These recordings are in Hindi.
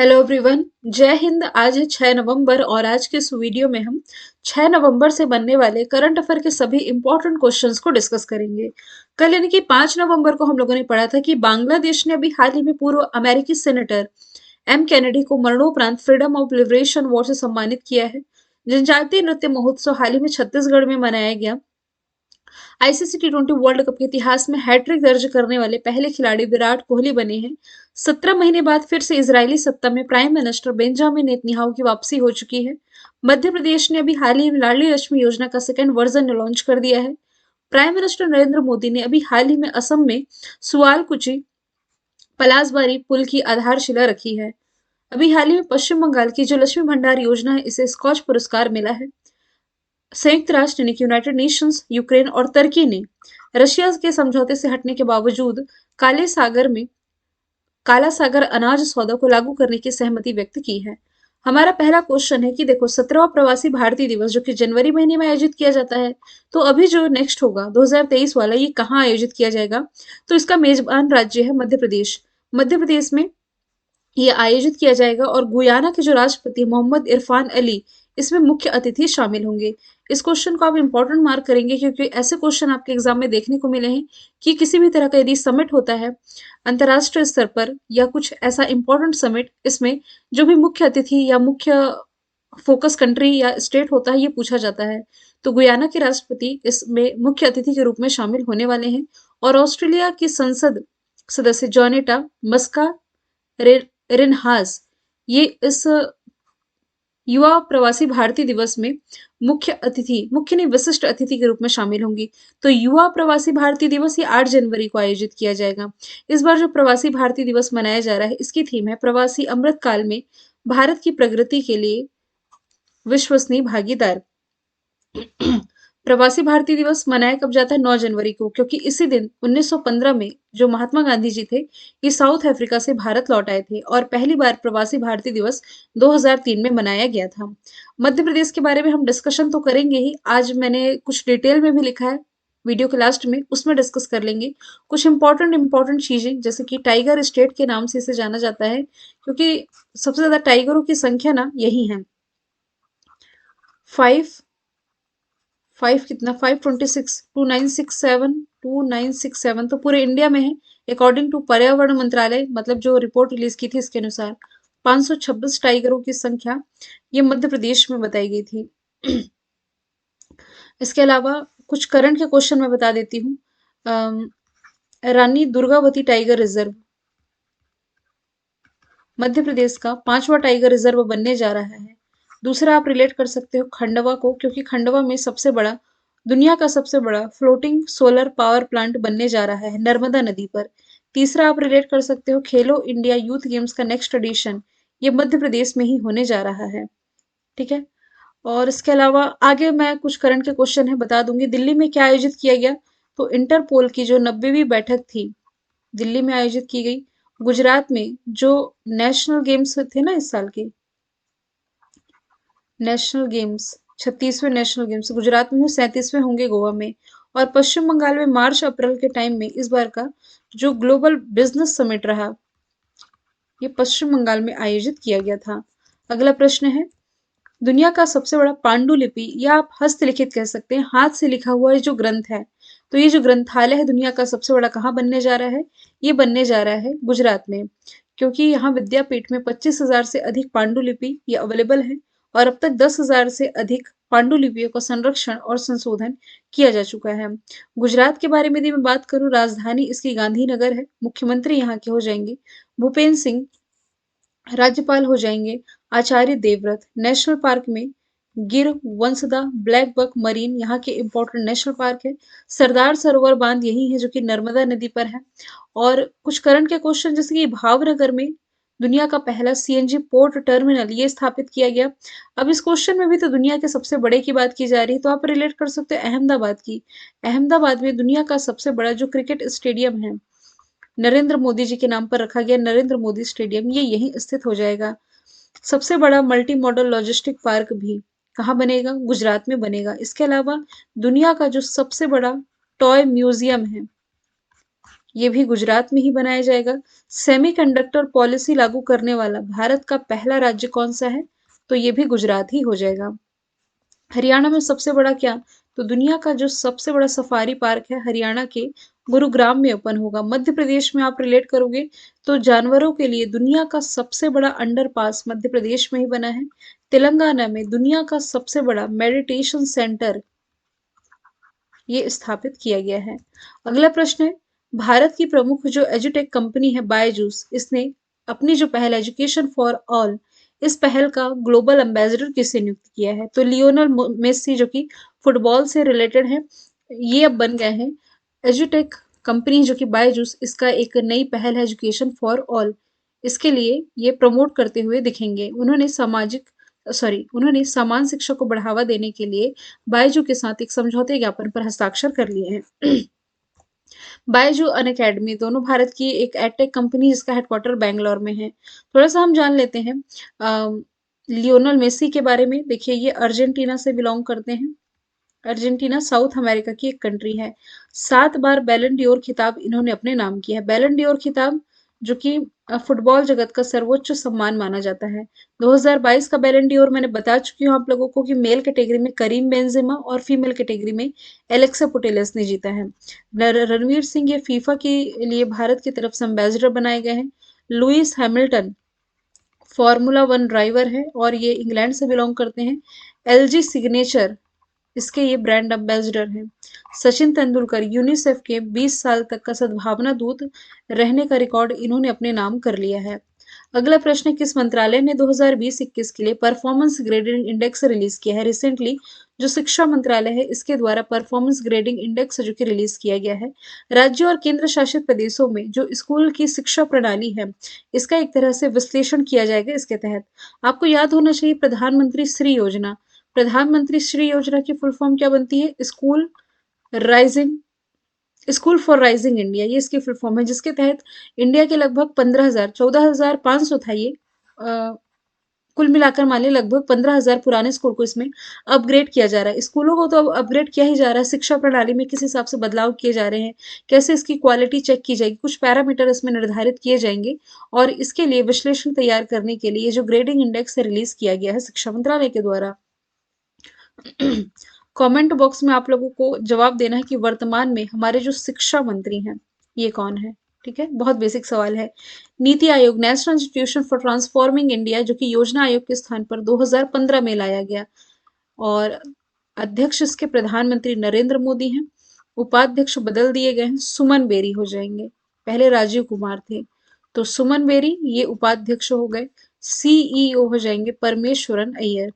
Hello everyone. जय हिंद। आज है 6 नवंबर और आज के इस वीडियो में हम 6 नवंबर से बनने वाले करंट अफेयर के सभी इंपॉर्टेंट क्वेश्चंस को डिस्कस करेंगे। कल यानी कि 5 नवंबर को हम लोगों ने पढ़ा था कि बांग्लादेश ने अभी हाल ही में पूर्व अमेरिकी सेनेटर एम कैनेडी को मरणोपरांत फ्रीडम ऑफ लिबरेशन अवार्ड से सम्मानित किया है। जनजातीय नृत्य महोत्सव हाल ही में छत्तीसगढ़ में मनाया गया। आईसीसी टी20 वर्ल्ड कप के इतिहास में हैट्रिक दर्ज करने वाले पहले खिलाड़ी विराट कोहली बने हैं। 17 महीने बाद फिर से इजरायली सत्ता में प्राइम मिनिस्टर बेंजामिन नेतन्याहू की वापसी हो चुकी है। मध्य प्रदेश ने अभी हाल ही में लाडली लक्ष्मी योजना का सेकेंड वर्जन लॉन्च कर दिया है। प्राइम मिनिस्टर नरेंद्र मोदी ने अभी हाल ही में असम में सुआलकुची पलासबारी पुल की आधारशिला रखी है। अभी हाल ही में पश्चिम बंगाल की जो लक्ष्मी भंडार योजना है इसे स्कॉच पुरस्कार मिला है। संयुक्त राष्ट्र यानी कि यूनाइटेड नेशंस, यूक्रेन और तुर्की ने रशिया के समझौते से हटने के बावजूद काले सागर में काला सागर अनाज सौदा को लागू करने की सहमति व्यक्त की है। हमारा पहला क्वेश्चन है कि देखो 17वां प्रवासी भारतीय दिवस जो कि जनवरी महीने में आयोजित किया जाता है, तो अभी जो नेक्स्ट होगा 2023 वाला ये कहाँ आयोजित किया जाएगा? तो इसका मेजबान राज्य है मध्य प्रदेश। मध्य प्रदेश में ये आयोजित किया जाएगा और गुयाना के जो राष्ट्रपति मोहम्मद इरफान अली इसमें मुख्य अतिथि शामिल होंगे। इस क्वेश्चन को आप इंपॉर्टेंट मार्क करेंगे क्योंकि ऐसे क्वेश्चन आपके एग्जाम में देखने को मिले हैं कि किसी भी तरह का यदि समिट होता है अंतर्राष्ट्रीय स्तर पर या कुछ ऐसा इंपॉर्टेंट समिट, इसमें जो भी मुख्य अतिथि या मुख्य फोकस कंट्री या स्टेट होता है ये पूछा जाता है। तो गुयाना के राष्ट्रपति इसमें मुख्य अतिथि के रूप में शामिल होने वाले हैं और ऑस्ट्रेलिया की संसद सदस्य जॉनेटा मस्का रिनहास ये इस युवा प्रवासी भारतीय दिवस में मुख्य नहीं विशिष्ट अतिथि के रूप में शामिल होंगी। तो युवा प्रवासी भारतीय दिवस ये 8 जनवरी को आयोजित किया जाएगा। इस बार जो प्रवासी भारतीय दिवस मनाया जा रहा है इसकी थीम है प्रवासी अमृत काल में भारत की प्रगति के लिए विश्वसनीय भागीदार। प्रवासी भारतीय दिवस मनाया कब जाता है? 9 जनवरी को, क्योंकि इसी दिन 1915 में जो महात्मा गांधी जी थे ये साउथ अफ्रीका से भारत लौट आए थे और पहली बार प्रवासी भारतीय दिवस 2003 में मनाया गया था। मध्य प्रदेश के बारे में हम डिस्कशन तो करेंगे ही। आज मैंने कुछ डिटेल में भी लिखा है वीडियो के लास्ट में, उसमें डिस्कस कर लेंगे कुछ इंपॉर्टेंट चीजें, जैसे कि टाइगर स्टेट के नाम से इसे जाना जाता है क्योंकि सबसे ज्यादा टाइगरों की संख्या ना यही है। 5 5 कितना 526 2967 तो पूरे इंडिया में है। अकॉर्डिंग टू पर्यावरण मंत्रालय, मतलब जो रिपोर्ट रिलीज की थी इसके अनुसार 526 टाइगरों की संख्या ये मध्य प्रदेश में बताई गई थी। इसके अलावा कुछ करंट के क्वेश्चन मैं बता देती हूँ। रानी दुर्गावती टाइगर रिजर्व मध्य प्रदेश का 5वां टाइगर रिजर्व बनने जा रहा है। दूसरा आप रिलेट कर सकते हो खंडवा को, क्योंकि खंडवा में दुनिया का सबसे बड़ा फ्लोटिंग सोलर पावर प्लांट बनने जा रहा है नर्मदा नदी पर। तीसरा आप रिलेट कर सकते हो खेलो इंडिया यूथ गेम्स का नेक्स्ट एडिशन ये मध्य प्रदेश में ही होने जा रहा है। ठीक है। और इसके अलावा आगे मैं कुछ करंट के क्वेश्चन है बता दूंगी। दिल्ली में क्या आयोजित किया गया? तो इंटरपोल की जो 90वीं बैठक थी दिल्ली में आयोजित की गई। गुजरात में जो नेशनल गेम्स थे ना इस साल के नेशनल गेम्स 36वें नेशनल गेम्स गुजरात में 37वें होंगे गोवा में। और पश्चिम बंगाल में मार्च अप्रैल के टाइम में इस बार का जो ग्लोबल बिजनेस समिट रहा ये पश्चिम बंगाल में आयोजित किया गया था। अगला प्रश्न है दुनिया का सबसे बड़ा पांडुलिपि या आप हस्तलिखित कह सकते हैं हाथ से लिखा हुआ जो ग्रंथ है, तो ये जो ग्रंथालय है दुनिया का सबसे बड़ा कहाँ बनने जा रहा है? ये बनने जा रहा है गुजरात में, क्योंकि यहाँ विद्यापीठ में 25,000 से अधिक पांडुलिपि ये अवेलेबल है और अब तक 10,000 से अधिक पांडुलिपियों का संरक्षण और संशोधन किया जा चुका है। गुजरात के बारे में यदि मैं बात करूं, राजधानी इसकी गांधीनगर है। मुख्यमंत्री यहाँ के हो जाएंगे भूपेंद्र सिंह, राज्यपाल हो जाएंगे आचार्य देवव्रत। नेशनल पार्क में गिर, वंसदा, ब्लैक बक मरीन यहाँ के इंपॉर्टेंट नेशनल पार्क है। सरदार सरोवर बांध यही है जो कि नर्मदा नदी पर है। और कुछ करंट के क्वेश्चन जैसे कि भावनगर में दुनिया का पहला सीएनजी पोर्ट टर्मिनल ये स्थापित किया गया। अब इस क्वेश्चन में भी तो दुनिया के सबसे बड़े की बात की जा रही है, तो आप रिलेट कर सकते हो अहमदाबाद की। अहमदाबाद में दुनिया का सबसे बड़ा जो क्रिकेट स्टेडियम है नरेंद्र मोदी जी के नाम पर रखा गया नरेंद्र मोदी स्टेडियम, ये यहीं स्थित हो जाएगा। सबसे बड़ा मल्टी मॉडल लॉजिस्टिक पार्क भी कहाँ बनेगा? गुजरात में बनेगा। इसके अलावा दुनिया का जो सबसे बड़ा टॉय म्यूजियम है ये भी गुजरात में ही बनाया जाएगा। सेमीकंडक्टर पॉलिसी लागू करने वाला भारत का पहला राज्य कौन सा है? तो ये भी गुजरात ही हो जाएगा। हरियाणा में सबसे बड़ा क्या? तो दुनिया का जो सबसे बड़ा सफारी पार्क है हरियाणा के गुरुग्राम में ओपन होगा। मध्य प्रदेश में आप रिलेट करोगे तो जानवरों के लिए दुनिया का सबसे बड़ा अंडरपास मध्य प्रदेश में ही बना है। तेलंगाना में दुनिया का सबसे बड़ा मेडिटेशन सेंटर ये स्थापित किया गया है। अगला प्रश्न है, भारत की प्रमुख जो एजुटेक कंपनी है बायजूस, इसने अपनी जो पहल एजुकेशन फॉर ऑल, इस पहल का ग्लोबल एम्बेसडर किसे नियुक्त किया है? तो लियोनल मेसी जो कि फुटबॉल से रिलेटेड है, ये अब बन गए हैं एजुटेक कंपनी जो कि बायजूस, इसका एक नई पहल है एजुकेशन फॉर ऑल। इसके लिए ये प्रमोट करते हुए दिखेंगे। उन्होंने समान शिक्षा को बढ़ावा देने के लिए बायजू के साथ एक समझौते ज्ञापन पर हस्ताक्षर कर लिए हैं। बायजू अनअकैडमी दोनों भारत की एक एडटेक कंपनी जिसका हेडक्वार्टर बैंगलोर में है। थोड़ा सा हम जान लेते हैं लियोनल मेसी के बारे में। देखिए ये अर्जेंटीना से बिलोंग करते हैं। अर्जेंटीना साउथ अमेरिका की एक कंट्री है। 7 बार बैलन डियोर खिताब इन्होंने अपने नाम किया है। बैलन डियोर खिताब जो कि फुटबॉल जगत का सर्वोच्च सम्मान माना जाता है। 2022 का बैलन डियोर मैंने बता चुकी हूँ आप लोगों को कि मेल कैटेगरी में करीम बेंजेमा और फीमेल कैटेगरी में एलेक्सा पुटेलस ने जीता है। रणवीर सिंह ये फीफा के लिए भारत की तरफ से एम्बेसडर बनाए गए हैं। Lewis Hamilton formula one driver है और ये इंग्लैंड से बिलोंग करते हैं। एलजी सिग्नेचर इसके ये ब्रांड एम्बेसडर हैं। सचिन तेंदुलकर यूनिसेफ के 20 साल तक का सद्भावना दूत रहने का रिकॉर्ड इन्होंने अपने नाम कर लिया है। अगला प्रश्न, किस मंत्रालय ने 2020-21 के लिए परफॉर्मेंस ग्रेडिंग इंडेक्स रिलीज किया है? रिसेंटली जो शिक्षा मंत्रालय है इसके द्वारा परफॉर्मेंस ग्रेडिंग इंडेक्स जो कि रिलीज किया गया है। राज्यों और केंद्र शासित प्रदेशों में जो स्कूल की शिक्षा प्रणाली है इसका एक तरह से विश्लेषण किया जाएगा इसके तहत। आपको याद होना चाहिए प्रधानमंत्री श्री योजना। प्रधानमंत्री श्री योजना की फुल फॉर्म क्या बनती है? Rising school for rising India, ये इसकी फुल फॉर्म है, जिसके तहत इंडिया के लगभग 14,500 था ये। कुल मिलाकर मान लिया लगभग 15,000 पुराने स्कूल को इसमें अपग्रेड किया जा रहा है। स्कूलों को तो अब अपग्रेड किया ही जा रहा है। शिक्षा प्रणाली में किस हिसाब से बदलाव किए जा रहे हैं, कैसे इसकी क्वालिटी चेक की जाएगी, कुछ पैरामीटर इसमें निर्धारित किए जाएंगे और इसके लिए विश्लेषण तैयार करने के लिए जो ग्रेडिंग इंडेक्स रिलीज किया गया है शिक्षा मंत्रालय के द्वारा। कमेंट बॉक्स में आप लोगों को जवाब देना है कि वर्तमान में हमारे जो शिक्षा मंत्री हैं ये कौन है। ठीक है, बहुत बेसिक सवाल है। NITI Aayog national institution for transforming India जो कि योजना आयोग के स्थान पर 2015 में लाया गया और अध्यक्ष इसके प्रधानमंत्री नरेंद्र मोदी हैं। उपाध्यक्ष बदल दिए गए हैं, सुमन बेरी हो जाएंगे। पहले राजीव कुमार थे तो सुमन बेरी ये उपाध्यक्ष हो गए। सीईओ हो जाएंगे परमेश्वरन अय्यर।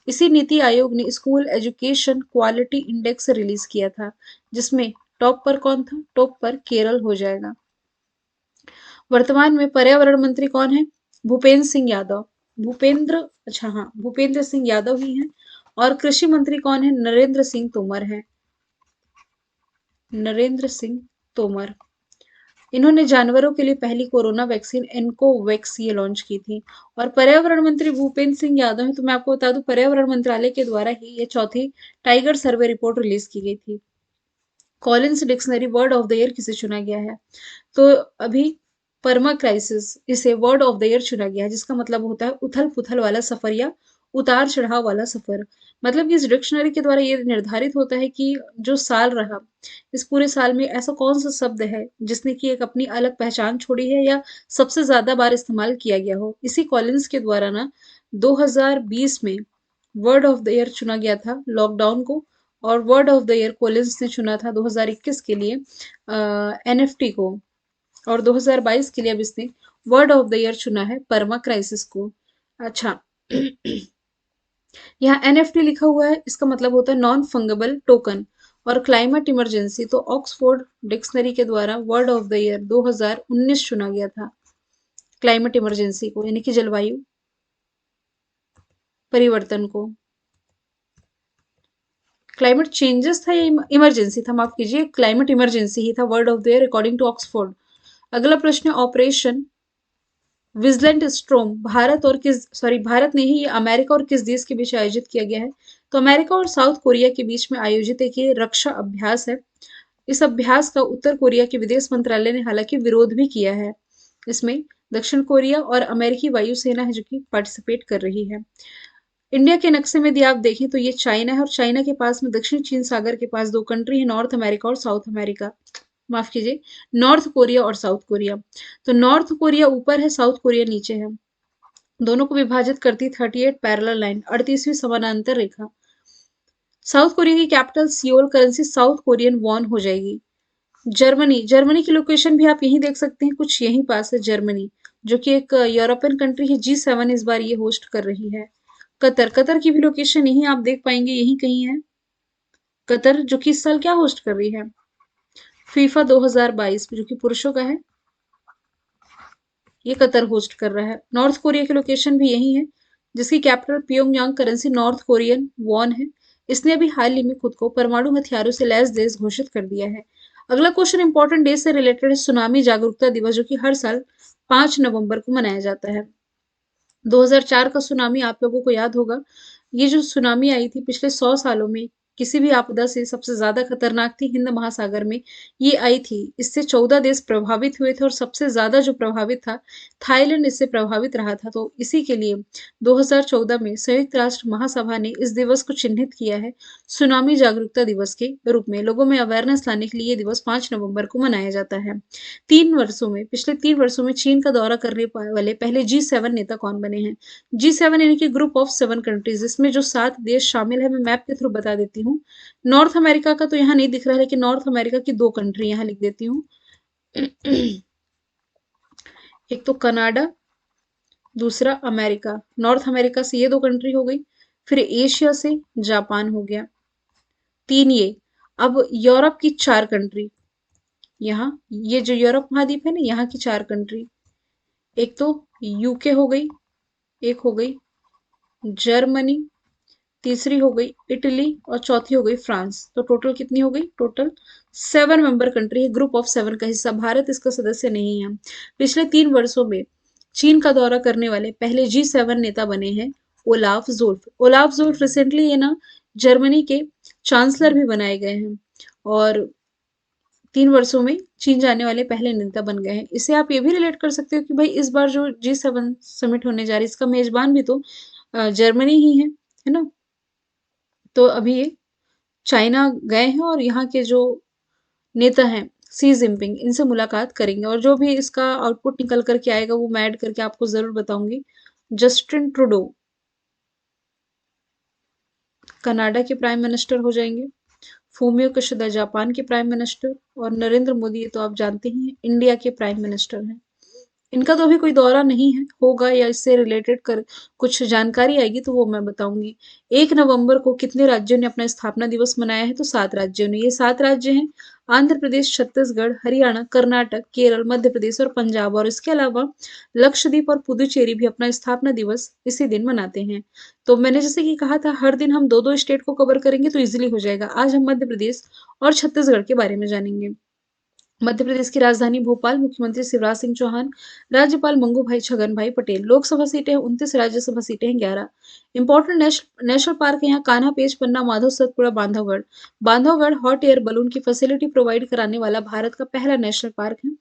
इसी नीति आयोग ने school education quality index release किया था जिसमें टॉप पर कौन था? टॉप पर केरल हो जाएगा। वर्तमान में पर्यावरण मंत्री कौन है? भूपेंद्र सिंह यादव। भूपेंद्र सिंह यादव ही हैं। और कृषि मंत्री कौन है? नरेंद्र सिंह तोमर है। नरेंद्र सिंह तोमर। इन्होंने जानवरों के लिए पहली कोरोना वैक्सीन एनकोवैक्स ये लॉन्च की थी। और पर्यावरण मंत्री भूपेंद्र सिंह यादव हैं। तो मैं आपको बता दूं पर्यावरण मंत्रालय के द्वारा ही ये चौथी टाइगर सर्वे रिपोर्ट रिलीज की गई थी। Collins dictionary word of the year किसे चुना गया है? तो अभी परमा क्राइसिस इसे वर्ड ऑफ द ईयर चुना गया है जिसका मतलब होता है उथल पुथल वाला सफर या उतार चढ़ाव वाला सफर। मतलब कि इस डिक्शनरी के द्वारा ये निर्धारित होता है कि जो साल रहा इस पूरे साल में ऐसा कौन सा शब्द है जिसने कि एक अपनी अलग पहचान छोड़ी है या सबसे ज्यादा बार इस्तेमाल किया गया हो। इसी कॉलिंस के द्वारा ना 2020 में वर्ड ऑफ द ईयर चुना गया था लॉकडाउन को। और word of the year Collins ने चुना था 2021 के लिए एनएफटी को। और 2022 के लिए अब इसने वर्ड ऑफ द ईयर चुना है परमा क्राइसिस को। अच्छा यहाँ एनएफटी लिखा हुआ है इसका मतलब होता है नॉन फंगेबल टोकन। और क्लाइमेट इमरजेंसी तो ऑक्सफोर्ड डिक्शनरी के द्वारा वर्ड ऑफ द ईयर 2019 चुना गया था क्लाइमेट इमरजेंसी को, यानी कि जलवायु परिवर्तन को। क्लाइमेट चेंजेस था या इमरजेंसी था? माफ कीजिए, क्लाइमेट इमरजेंसी ही था word of the year according to Oxford. अगला प्रश्न, ऑपरेशन विजिलेंट स्ट्रोम भारत ने ही अमेरिका और किस देश के बीच आयोजित किया गया है? तो अमेरिका और साउथ कोरिया के बीच में आयोजित एक ये रक्षा अभ्यास है। इस अभ्यास का उत्तर कोरिया के विदेश मंत्रालय ने हालांकि विरोध भी किया है। इसमें दक्षिण कोरिया और अमेरिकी वायुसेना है जो कि पार्टिसिपेट कर रही है। इंडिया के नक्शे में यदि आप देखें तो ये चाइना है और चाइना के पास में दक्षिण चीन सागर के पास दो कंट्री है, नॉर्थ अमेरिका और साउथ अमेरिका। माफ कीजिए, नॉर्थ कोरिया और साउथ कोरिया। तो नॉर्थ कोरिया ऊपर है, साउथ कोरिया नीचे है। दोनों को विभाजित करती 38 पैरेलल लाइन, 38वीं समानांतर रेखा। साउथ कोरिया की capital Seoul, currency south Korean von हो जाएगी। जर्मनी, जर्मनी की लोकेशन भी आप यहीं देख सकते हैं, कुछ यहीं पास है जर्मनी, जो कि एक यूरोपियन कंट्री है। G7 इस बार ये होस्ट कर रही है। कतर, कतर की भी लोकेशन यहीं आप देख पाएंगे, यहीं कहीं है कतर, जो कि इस साल क्या होस्ट कर रही है, फीफा 2022 जो कि पुरुषों का है, ये कतर होस्ट कर रहा है। नॉर्थ कोरिया की लोकेशन भी यही है, जिसकी capital Pyongyang, currency north Korean von है। इसने अभी हाल ही में खुद को परमाणु हथियारों से लैस देश घोषित कर दिया है। अगला क्वेश्चन इंपॉर्टेंट डे से रिलेटेड है, सुनामी जागरूकता दिवस, जो कि हर साल 5 नवंबर को मनाया जाता है। 2004 का सुनामी आप लोगों को याद होगा। ये जो सुनामी आई थी पिछले 100 सालों में किसी भी आपदा से सबसे ज्यादा खतरनाक थी, हिंद महासागर में ये आई थी। इससे 14 देश प्रभावित हुए थे और सबसे ज्यादा जो प्रभावित था, थाईलैंड इससे प्रभावित रहा था। तो इसी के लिए 2014 में संयुक्त राष्ट्र महासभा ने इस दिवस को चिन्हित किया है सुनामी जागरूकता दिवस के रूप में। लोगों में अवेयरनेस लाने के लिए ये दिवस 5 नवंबर को मनाया जाता है। पिछले 3 वर्षों में चीन का दौरा करने वाले पहले G7 नेता कौन बने हैं? G7 यानी कि ग्रुप ऑफ 7 कंट्रीज, इसमें जो 7 देश शामिल है मैं मैप के थ्रू बता देती हूँ। नॉर्थ अमेरिका का तो यहाँ नहीं दिख रहा है, लेकिन नॉर्थ अमेरिका की 2 कंट्री यहाँ लिख देती हूँ। एक तो कनाडा, दूसरा अमेरिका। नॉर्थ अमेरिका से ये 2 कंट्री हो गई, फिर एशिया से जापान हो गया, 3 ये। अब यूरोप की 4 कंट्री, यहाँ ये जो यूरोप महाद्वीप है ना, यहाँ की 4 कंट्री, एक तो यूके हो गई, एक हो गई जर्मनी, तीसरी हो गई इटली और चौथी हो गई फ्रांस। तो टोटल कितनी हो गई? टोटल 7 मेंबर कंट्री है, ग्रुप ऑफ 7 का हिस्सा। भारत इसका सदस्य नहीं है। पिछले 3 वर्षों में चीन का दौरा करने वाले पहले G7 नेता बने हैं ओलाफ जोल्फ। ओलाफ जोल्फ रिसेंटली ये ना जर्मनी के चांसलर भी बनाए गए हैं और 3 वर्षों में चीन जाने वाले पहले नेता बन गए हैं। इसे आप ये भी रिलेट कर सकते हो कि भाई इस बार जो G7 समिट होने जा रही है, इसका मेजबान भी तो जर्मनी ही है ना। तो अभी ये चाइना गए हैं और यहाँ के जो नेता हैं सी जिनपिंग, इनसे मुलाकात करेंगे और जो भी इसका आउटपुट निकल करके आएगा वो मैं ऐड करके आपको जरूर बताऊंगी। जस्टिन ट्रूडो कनाडा के प्राइम मिनिस्टर हो जाएंगे, फूमियो किशिदा जापान के प्राइम मिनिस्टर और नरेंद्र मोदी, ये तो आप जानते ही हैं, इंडिया के प्राइम मिनिस्टर हैं। इनका तो अभी कोई दौरा नहीं है, होगा या इससे रिलेटेड कर कुछ जानकारी आएगी तो वो मैं बताऊंगी। 1 नवंबर को कितने राज्यों ने अपना स्थापना दिवस मनाया है? तो 7 राज्यों ने। ये 7 राज्य हैं आंध्र प्रदेश, छत्तीसगढ़, हरियाणा, कर्नाटक, केरल, मध्य प्रदेश और पंजाब। और इसके अलावा लक्षद्वीप और पुदुचेरी भी अपना स्थापना दिवस इसी दिन मनाते हैं। तो मैंने जैसे कि कहा था हर दिन हम 2-2 स्टेट को कवर करेंगे तो इजिली हो जाएगा। आज हम मध्य प्रदेश और छत्तीसगढ़ के बारे में जानेंगे। मध्य प्रदेश की राजधानी भोपाल, मुख्यमंत्री शिवराज सिंह चौहान, राज्यपाल मंगू भाई छगन भाई पटेल। लोकसभा सीटें 29, राज्यसभा सीटें हैं 11। इंपॉर्टेंट नेशनल पार्क है यहाँ Kanha, Pench, Panna, Madhav, Satpura, Bandhavgarh. Bandhavgarh hot air balloon की फैसिलिटी प्रोवाइड कराने वाला भारत का पहला नेशनल पार्क है।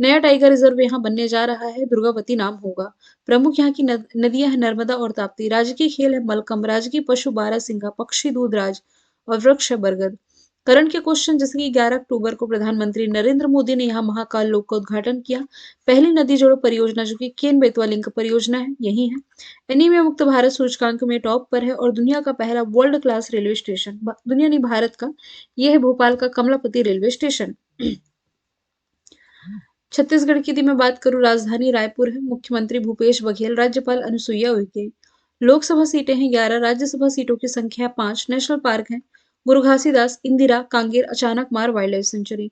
नया टाइगर रिजर्व यहाँ बनने जा रहा है, दुर्गावती नाम होगा। प्रमुख यहाँ की नदियां हैं नर्मदा और ताप्ती। राजकीय खेल है मलकम, राजकीय पशु बारहसिंगा, पक्षी दूधराज और वृक्ष है बरगद। करंट के क्वेश्चन, जैसे कि 11 अक्टूबर को प्रधानमंत्री नरेंद्र मोदी ने यहाँ महाकाल लोक का उद्घाटन किया। पहली नदी जोड़ो परियोजना जो कि केन बेतवा लिंक परियोजना है, यही है। एनीमिया मुक्त भारत सूचकांक में टॉप पर है और दुनिया का पहला वर्ल्ड क्लास रेलवे स्टेशन, दुनिया नहीं भारत का, यह है भोपाल का कमलापति रेलवे स्टेशन। छत्तीसगढ़ की यदि मैं बात करूं, राजधानी रायपुर है, मुख्यमंत्री भूपेश बघेल, राज्यपाल अनुसुईया उइके। लोकसभा सीटें हैं 11, राज्यसभा सीटों की संख्या 5। नेशनल पार्क है गुरु घासीदास, इंदिरा, कांगेर, अचानक मार वाइल्ड लाइफ सेंचुरी।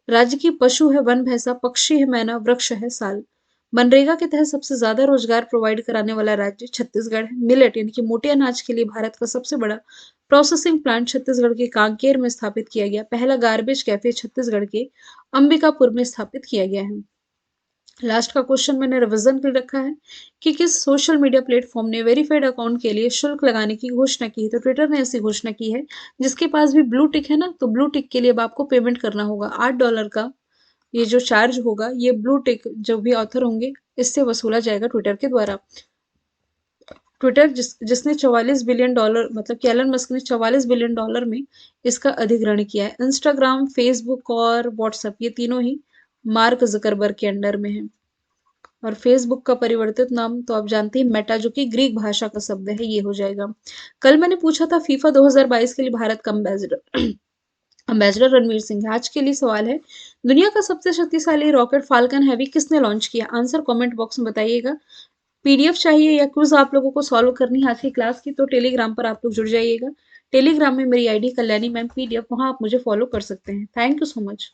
राज्य की पशु है वन भैंसा, पक्षी है मैना, वृक्ष है साल। मनरेगा के तहत सबसे ज्यादा रोजगार प्रोवाइड कराने वाला राज्य छत्तीसगढ़ है। मिलेट यानी कि मोटे अनाज के लिए भारत का सबसे बड़ा प्रोसेसिंग प्लांट छत्तीसगढ़ के कांकेर में स्थापित किया गया। पहला गार्बेज कैफे छत्तीसगढ़ के अंबिकापुर में स्थापित किया गया है। लास्ट का क्वेश्चन मैंने रिवीजन के लिए रखा है कि किस सोशल मीडिया प्लेटफॉर्म ने वेरीफाइड अकाउंट के लिए शुल्क लगाने की घोषणा की है। तो ट्विटर ने ऐसी घोषणा की है। जिसके पास भी ब्लू टिक है ना, तो ब्लू टिक के लिए अब आपको पेमेंट करना होगा $8 का। ये जो चार्ज होगा ये ब्लू टिक जो भी ऑथर होंगे इससे वसूला जाएगा ट्विटर के द्वारा। ट्विटर जिसने $44 बिलियन, मतलब कि एलन मस्क ने $44 बिलियन में इसका अधिग्रहण किया है। इंस्टाग्राम, फेसबुक और व्हाट्सएप ये तीनों ही मार्क जकरबर्ग के अंडर में है। और फेसबुक का परिवर्तित नाम तो आप जानते हैं मेटा, जो कि ग्रीक भाषा का शब्द है, ये हो जाएगा। कल मैंने पूछा था फीफा 2022 के लिए भारत का अम्बेसडर अम्बेसडर रणवीर सिंह है। आज के लिए सवाल है, दुनिया का सबसे शक्तिशाली रॉकेट फाल्कन हैवी किसने लॉन्च किया? आंसर कमेंट बॉक्स में बताइएगा। पीडीएफ चाहिए या क्विज आप लोगों को सॉल्व करनी है आज की क्लास की, तो टेलीग्राम पर आप लोग जुड़ जाइएगा। टेलीग्राम में मेरी आईडी कल्याणी मैम पीडीएफ, वहां आप मुझे फॉलो कर सकते हैं। Thank you so much.